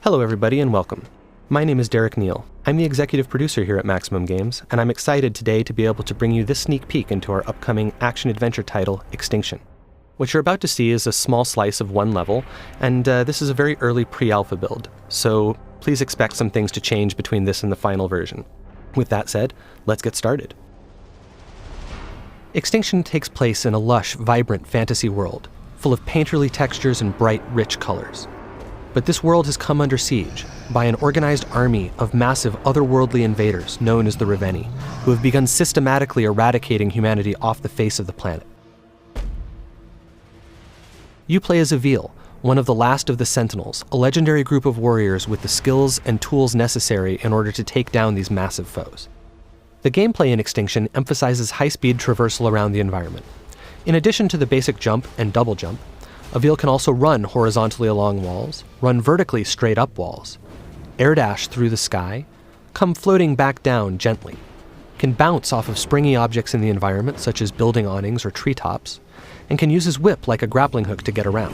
Hello everybody and welcome. My name is Derek Neal. I'm the executive producer here at Maximum Games, and I'm excited today to be able to bring you this sneak peek into our upcoming action-adventure title, Extinction. What you're about to see is a small slice of one level, and this is a very early pre-alpha build, so please expect some things to change between this and the final version. With that said, let's get started. Extinction takes place in a lush, vibrant fantasy world, full of painterly textures and bright, rich colors. But this world has come under siege by an organized army of massive otherworldly invaders known as the Reveni, who have begun systematically eradicating humanity off the face of the planet. You play as Avil, one of the last of the Sentinels, a legendary group of warriors with the skills and tools necessary in order to take down these massive foes. The gameplay in Extinction emphasizes high-speed traversal around the environment. In addition to the basic jump and double jump, Avil can also run horizontally along walls, run vertically straight up walls, air dash through the sky, come floating back down gently, can bounce off of springy objects in the environment such as building awnings or treetops, and can use his whip like a grappling hook to get around.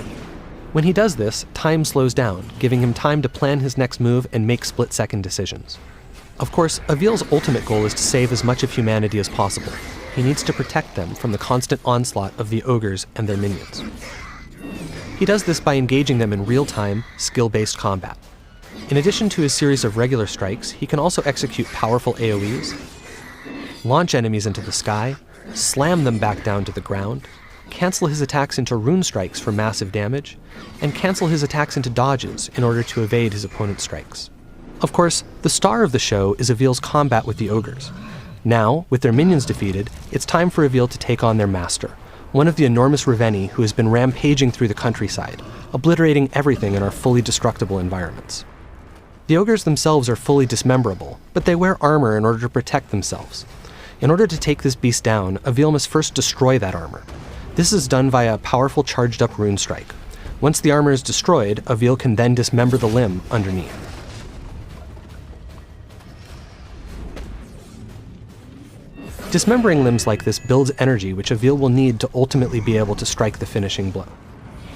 When he does this, time slows down, giving him time to plan his next move and make split-second decisions. Of course, Avil's ultimate goal is to save as much of humanity as possible. He needs to protect them from the constant onslaught of the ogres and their minions. He does this by engaging them in real-time, skill-based combat. In addition to his series of regular strikes, he can also execute powerful AoEs, launch enemies into the sky, slam them back down to the ground, cancel his attacks into rune strikes for massive damage, and cancel his attacks into dodges in order to evade his opponent's strikes. Of course, the star of the show is Avil's combat with the ogres. Now, with their minions defeated, it's time for Avil to take on their master, one of the enormous Reveni who has been rampaging through the countryside, obliterating everything in our fully destructible environments. The ogres themselves are fully dismemberable, but they wear armor in order to protect themselves. In order to take this beast down, Avil must first destroy that armor. This is done via a powerful charged-up rune strike. Once the armor is destroyed, Avil can then dismember the limb underneath. Dismembering limbs like this builds energy which Avil will need to ultimately be able to strike the finishing blow.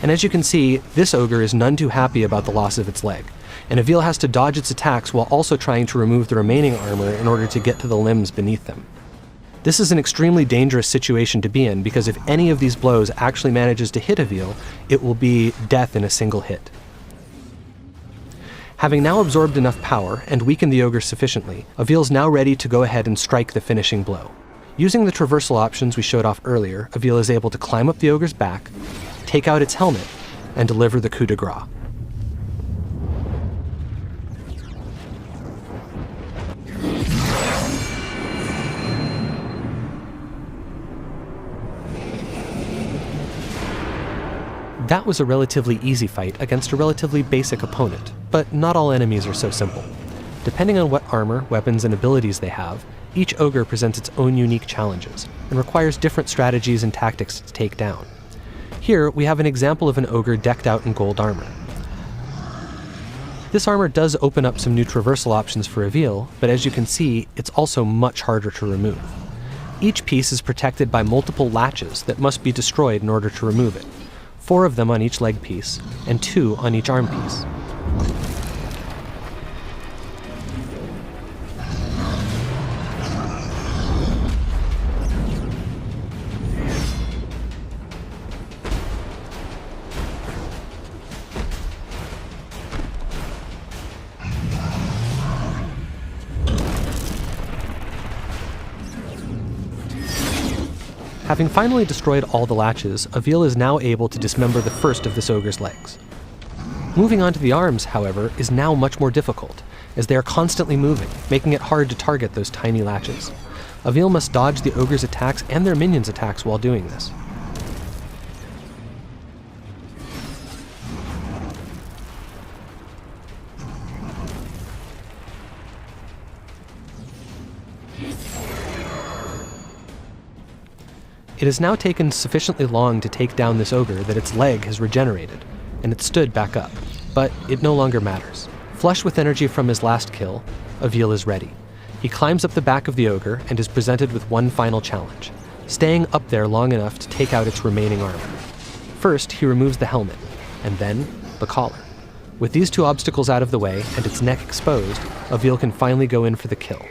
And as you can see, this ogre is none too happy about the loss of its leg, and Avil has to dodge its attacks while also trying to remove the remaining armor in order to get to the limbs beneath them. This is an extremely dangerous situation to be in because if any of these blows actually manages to hit Avil, it will be death in a single hit. Having now absorbed enough power and weakened the ogre sufficiently, Avil is now ready to go ahead and strike the finishing blow. Using the traversal options we showed off earlier, Avil is able to climb up the ogre's back, take out its helmet, and deliver the coup de grace. That was a relatively easy fight against a relatively basic opponent, but not all enemies are so simple. Depending on what armor, weapons, and abilities they have, each ogre presents its own unique challenges, and requires different strategies and tactics to take down. Here, we have an example of an ogre decked out in gold armor. This armor does open up some new traversal options for Avil, but as you can see, it's also much harder to remove. Each piece is protected by multiple latches that must be destroyed in order to remove it. 4 of them on each leg piece, and 2 on each arm piece. Having finally destroyed all the latches, Avil is now able to dismember the first of this ogre's legs. Moving on to the arms, however, is now much more difficult, as they are constantly moving, making it hard to target those tiny latches. Avil must dodge the ogre's attacks and their minions' attacks while doing this. It has now taken sufficiently long to take down this ogre that its leg has regenerated, and it stood back up, but it no longer matters. Flush with energy from his last kill, Avil is ready. He climbs up the back of the ogre and is presented with one final challenge, staying up there long enough to take out its remaining armor. First, he removes the helmet, and then the collar. With these two obstacles out of the way and its neck exposed, Avil can finally go in for the kill.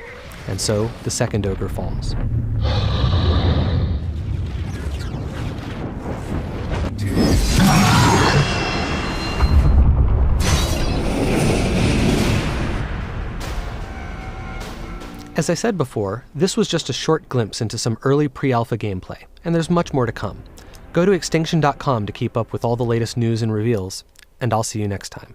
And so, the second ogre falls. As I said before, this was just a short glimpse into some early pre-alpha gameplay, and there's much more to come. Go to extinction.com to keep up with all the latest news and reveals, and I'll see you next time.